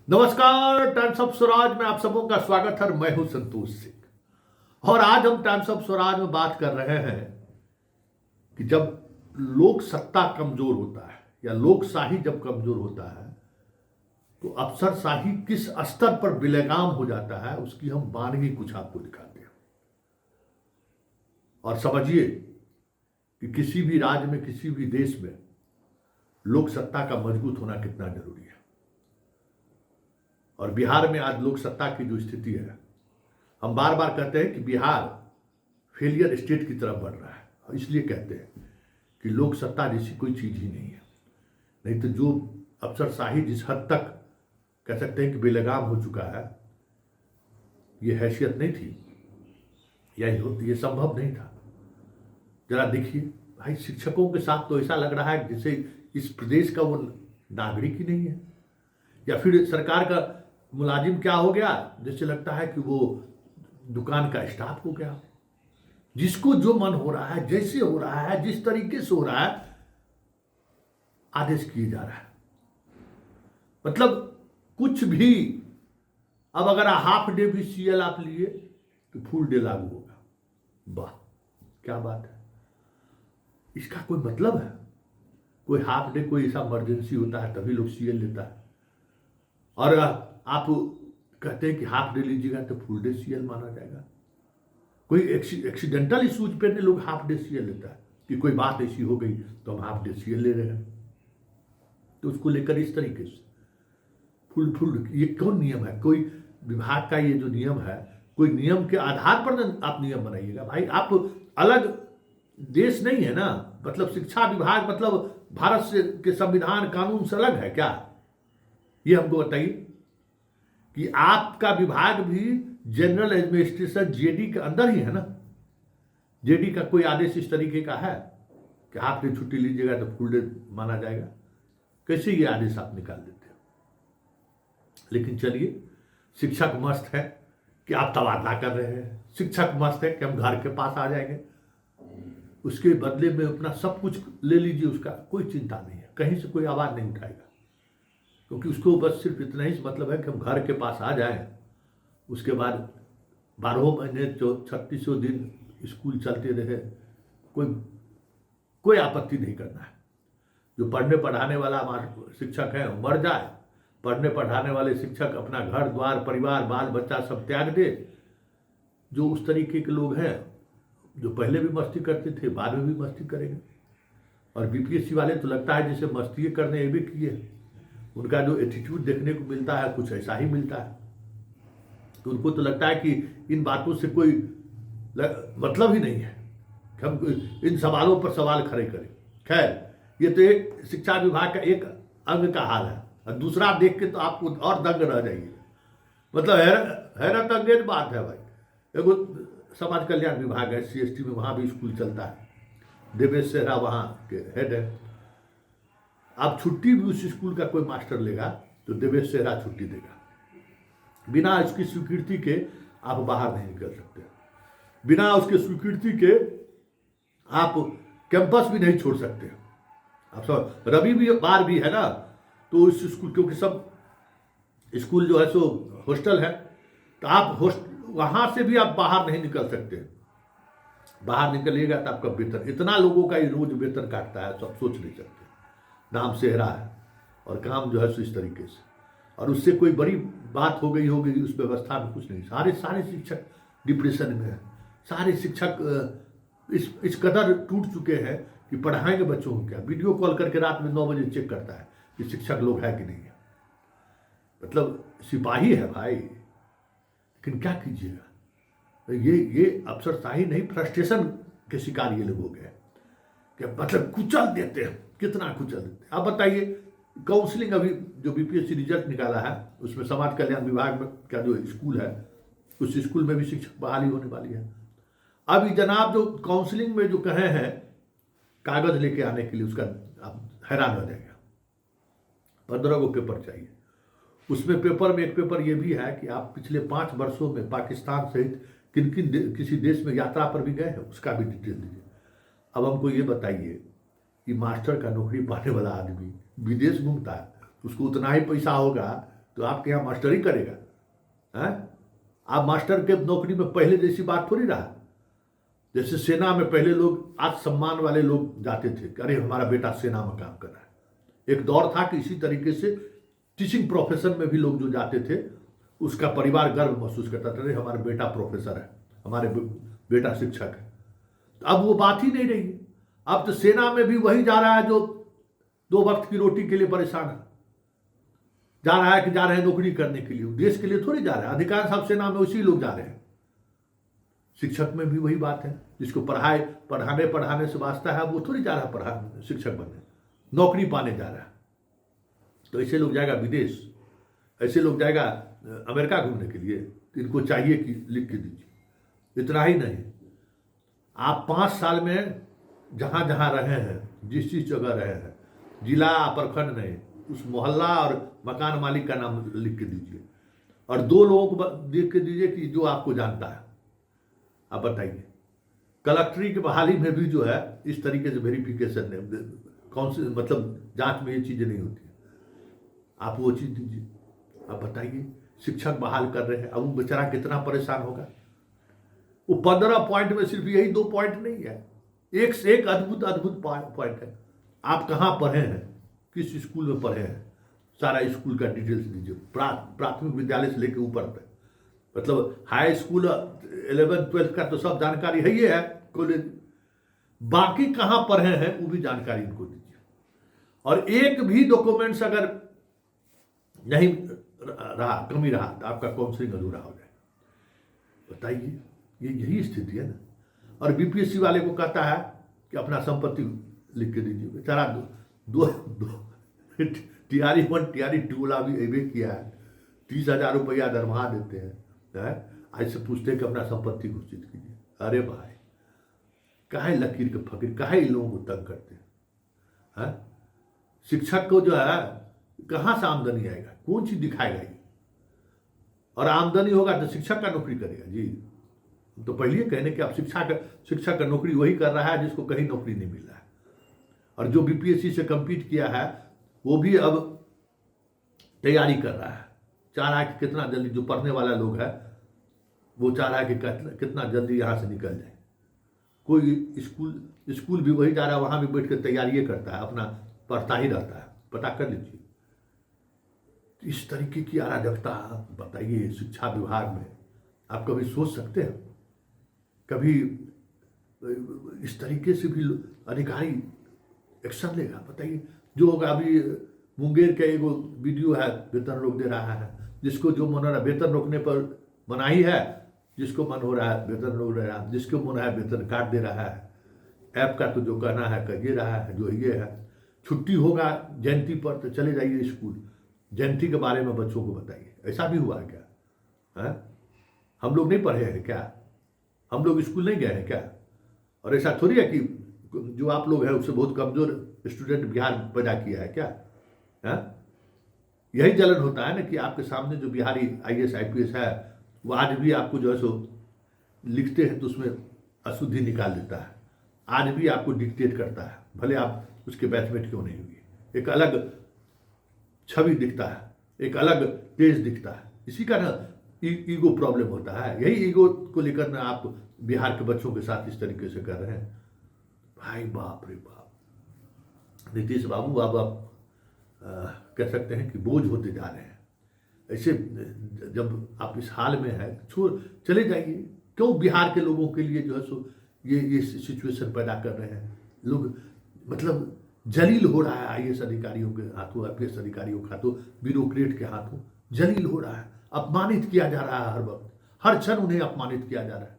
नमस्कार, times of Swaraj में आप सबों का स्वागत है। मैं हूं संतोष सिंह और आज हम टाइम्स ऑफ स्वराज में बात कर रहे हैं कि जब लोक सत्ता कमजोर होता है या लोकशाही जब कमजोर होता है तो अफसरशाही किस स्तर पर बेलगाम हो जाता है, उसकी हम वानगी कुछ आपको दिखाते हैं। और समझिए कि किसी भी राज्य में, किसी भी देश में लोक सत्ता का मजबूत होना कितना जरूरी है। और बिहार में आज लोक सत्ता की जो स्थिति है, हम बार बार कहते हैं कि बिहार फेलियर स्टेट की तरफ बढ़ रहा है, और इसलिए कहते हैं कि लोक सत्ता जैसी कोई चीज ही नहीं है। नहीं तो जो अफसरशाही जिस हद तक कह सकते हैं कि बेलगाम हो चुका है, ये हैसियत नहीं थी या ये संभव नहीं था। जरा देखिए भाई, शिक्षकों के साथ तो ऐसा लग रहा है जैसे इस प्रदेश का वो नागरिक ही नहीं है, या फिर सरकार का मुलाजिम क्या हो गया, जैसे लगता है कि वो दुकान का स्टाफ हो गया। जिसको जो मन हो रहा है, जैसे हो रहा है, जिस तरीके से हो रहा है, आदेश किए जा रहा है। मतलब कुछ भी। अब अगर हाफ डे भी सीएल आप लिए तो फुल डे लागू होगा। वाह, क्या बात है। इसका कोई मतलब है? कोई हाफ डे, कोई ऐसा इमरजेंसी होता है तभी लोग सीएल लेता है, और आप कहते हैं कि हाफ डे लीजिएगा तो फुल डे सीएल माना जाएगा। कोई एक्सीडेंटल इशूज पे लोग हाफ डे सीएल लेता है कि कोई बात ऐसी हो गई तो हम हाफ डे सीएल ले रहे हैं। तो उसको लेकर इस तरीके से फुल ये कौन नियम है? कोई विभाग का ये जो नियम है, कोई नियम के आधार पर ना आप नियम बनाइएगा भाई। आप अलग देश नहीं है ना, मतलब शिक्षा विभाग मतलब भारत से के संविधान कानून से अलग है क्या? ये हमको बताइए कि आपका विभाग भी जनरल एडमिनिस्ट्रेशन जेडी के अंदर ही है ना। जेडी का कोई आदेश इस तरीके का है कि हाफ डे छुट्टी लीजिएगा तो फुल डे माना जाएगा? कैसे ये आदेश आप निकाल देते हो? लेकिन चलिए, शिक्षक मस्त है कि आप तबादला कर रहे हैं, शिक्षक मस्त है कि हम घर के पास आ जाएंगे, उसके बदले में अपना सब कुछ ले लीजिए, उसका कोई चिंता नहीं है, कहीं से कोई आवाज नहीं उठाएगा, क्योंकि उसको बस सिर्फ इतना ही मतलब है कि हम घर के पास आ जाएं। उसके बाद 12 महीने 3600 दिन स्कूल चलते रहे, कोई आपत्ति नहीं करना है। जो पढ़ने पढ़ाने वाला हमारा शिक्षक है वो मर जाए, पढ़ने पढ़ाने वाले शिक्षक अपना घर द्वार परिवार बाल बच्चा सब त्याग दे। जो उस तरीके के लोग हैं जो पहले भी मस्ती करते थे, बाद में भी मस्ती करेंगे। और बीपीएससी वाले तो लगता है जैसे मस्ती करने ये भी किए, उनका जो एटीट्यूड देखने को मिलता है कुछ ऐसा ही मिलता है। तो उनको तो लगता है कि इन बातों से कोई मतलब ही नहीं है कि हम इन सवालों पर सवाल खड़े करें। खैर, ये तो एक शिक्षा विभाग का एक अंग का हाल है, और दूसरा देख के तो आपको और दंग रह जाइएगा। मतलब हैरत अंगेज बात है भाई। एगो समाज कल्याण विभाग है, सीएसटी में, वहाँ भी स्कूल चलता है, देवेश सेहरा वहाँ के हेड है। आप छुट्टी भी उस स्कूल का कोई मास्टर लेगा तो देवेश सेहरा छुट्टी देगा, बिना उसकी स्वीकृति के आप बाहर नहीं निकल सकते, बिना उसके स्वीकृति के आप कैंपस भी नहीं छोड़ सकते। आप सब रविवार भी है ना, तो उस स्कूल, क्योंकि सब स्कूल जो है सो हॉस्टल है, तो आप वहां से भी आप बाहर नहीं निकल सकते। बाहर निकलिएगा तो आपका वेतन, इतना लोगों का ही रोज वेतन काटता है, सब सोच नहीं सकते। नाम सेहरा है और काम जो है सो इस तरीके से, और उससे कोई बड़ी बात हो गई होगी उस व्यवस्था में कुछ नहीं। सारे शिक्षक डिप्रेशन में है, सारे शिक्षक इस कदर टूट चुके हैं कि पढ़ाएंगे बच्चों को क्या? वीडियो कॉल करके रात में 9 बजे चेक करता है कि शिक्षक लोग है कि नहीं है। मतलब सिपाही है भाई, लेकिन क्या कीजिएगा। ये अफसरशाही नहीं, फ्रस्ट्रेशन के शिकार ये लोग हो गए कि मतलब कुचल देते हैं, कितना कुचल देते हैं। अब बताइए, काउंसलिंग अभी जो बीपीएससी रिजल्ट निकाला है उसमें समाज कल्याण विभाग में का जो स्कूल है, उस स्कूल में भी शिक्षक बहाली होने वाली है। अभी जनाब जो काउंसलिंग में जो कहे हैं कागज लेके आने के लिए, उसका आप हैरान हो जाएगा। 15 गो पेपर चाहिए। उसमें पेपर में एक पेपर ये भी है कि आप पिछले 5 वर्षों में पाकिस्तान सहित किन किन किसी देश में यात्रा पर भी गए हैं, उसका भी डिटेल दीजिए। अब हमको ये बताइए कि मास्टर का नौकरी पाने वाला आदमी विदेश घूमता है, उसको उतना ही पैसा होगा तो आपके यहाँ मास्टरी करेगा हैं? आप मास्टर के नौकरी में पहले जैसी बात थोड़ी रहा। जैसे सेना में पहले लोग आत्मसम्मान वाले लोग जाते थे कि अरे हमारा बेटा सेना में काम कर रहा है। एक दौर था कि इसी तरीके से टीचिंग प्रोफेशन में भी लोग जो जाते थे उसका परिवार गर्व महसूस करता था, अरे हमारा बेटा प्रोफेसर है, हमारे बेटा शिक्षक है। तो अब वो बात ही नहीं रही। अब तो सेना में भी वही जा रहा है जो 2 वक्त की रोटी के लिए परेशान है, जा रहा है कि जा रहे हैं नौकरी करने के लिए, देश के लिए थोड़ी जा रहा है। अधिकांश सब सेना में उसी लोग जा रहे हैं। शिक्षक में भी वही बात है, जिसको पढ़ाने से वास्ता है वो थोड़ी जा रहा है शिक्षक बनने, नौकरी पाने जा रहा है। तो ऐसे लोग जाएगा विदेश, ऐसे लोग जाएगा अमेरिका घूमने के लिए। तो इनको चाहिए कि लिख के दीजिए। इतना ही नहीं, आप 5 साल में जहाँ जहाँ रहे हैं, जिस जगह रहे हैं, जिला प्रखंड नहीं, उस मोहल्ला और मकान मालिक का नाम लिख के दीजिए और 2 लोगों को देख के दीजिए कि जो आपको जानता है। आप बताइए, कलेक्ट्री की बहाली में भी जो है इस तरीके से वेरिफिकेशन कौन से मतलब जांच में ये चीज़ें नहीं होती। आप वो चीज़ दीजिए। आप बताइए, शिक्षक बहाल कर रहे हैं, अब वो बेचारा कितना परेशान होगा। वो 15 पॉइंट में सिर्फ यही 2 पॉइंट नहीं है, एक से एक अद्भुत अद्भुत पॉइंट है। आप कहाँ पढ़े हैं, किस स्कूल में पढ़े हैं, सारा स्कूल का डिटेल्स दीजिए, प्राथमिक विद्यालय से लेकर ऊपर तक। मतलब हाई स्कूल 11th 12th का तो सब जानकारी है ही है, कॉलेज, बाकी कहाँ पढ़े हैं वो भी जानकारी इनको दीजिए। और एक भी डॉक्यूमेंट्स अगर नहीं रहा, कमी रहा, तो आपका काउंसलिंग अधूरा हो जाए। बताइए, ये यही स्थिति है ना। और बीपीएससी वाले को कहता है कि अपना संपत्ति लिख के दीजिए। बेचारा दो टीआरई 1 टीआरई 2 वाला भी एबे किया है, 30,000 रुपया दरमाहा देते हैं, आज से पूछते हैं कि अपना संपत्ति घोषित कीजिए। अरे भाई, काहे लकीर के फकीर, काहे इन लोगों को तंग करते हैं? शिक्षक को जो है कहाँ से आमदनी आएगा, कौन चीज दिखाएगा ये? और आमदनी होगा तो शिक्षक का नौकरी करेगा जी। तो पहले कहने कि आप शिक्षक का नौकरी वही कर रहा है जिसको कहीं नौकरी नहीं मिल रहा है। और जो बीपीएससी से कम्पीट किया है वो भी अब तैयारी कर रहा है, चाह रहा है कि कितना जल्दी, जो पढ़ने वाला लोग है वो चाह रहा है कि कितना जल्दी यहाँ से निकल जाए। कोई स्कूल भी वही जा रहा है, वहाँ भी बैठ कर तैयारी करता है, अपना पढ़ता ही रहता है। पता कर लीजिए। इस तरीके की अराजकता बताइए शिक्षा विभाग में, आप कभी सोच सकते हैं? कभी इस तरीके से भी अधिकारी एक्शन लेगा? बताइए। जो होगा, अभी मुंगेर का एगो वीडियो है, वेतन रोक दे रहा है, जिसको जो मन हो रहा है वेतन रोकने पर मनाही है, जिसको मन हो रहा है वेतन रोक दे रहा है, जिसको मन है वेतन काट दे रहा है। ऐप का तो जो कहना है कहिए रहा है, जो ये है। छुट्टी होगा जयंती पर तो चले जाइए स्कूल, जयंती के बारे में बच्चों को बताइए। ऐसा भी हुआ है क्या? है, हम लोग नहीं पढ़े हैं क्या? हम लोग स्कूल नहीं गए हैं क्या? और ऐसा थोड़ी है कि जो आप लोग हैं उससे बहुत कमजोर स्टूडेंट बिहार पैदा किया है क्या? है, यही जलन होता है ना कि आपके सामने जो बिहारी आईएएस आईपीएस है वो आज भी आपको जो है सो लिखते हैं तो उसमें अशुद्धि निकाल देता है, आज भी आपको डिक्टेट करता है, भले आप उसके बैचमेट क्यों नहीं हुई। एक अलग छवि दिखता है, एक अलग तेज दिखता है। इसी का ना ईगो प्रॉब्लम होता है। यही ईगो को लेकर ना आप बिहार के बच्चों के साथ इस तरीके से कर रहे हैं। भाई बाप रे बाप, नीतीश बाबू आप कह सकते हैं कि बोझ होते जा रहे हैं। ऐसे जब आप इस हाल में है, छोड़ चले जाइए। क्यों बिहार के लोगों के लिए जो है सो ये सिचुएशन पैदा कर रहे हैं लोग? मतलब जलील हो रहा है आईएएस अधिकारियों के हाथों, आईपीएस अधिकारियों के हाथों, ब्यूरोक्रेट के हाथों जलील हो रहा है, अपमानित किया जा रहा है। हर वक्त हर क्षण उन्हें अपमानित किया जा रहा है।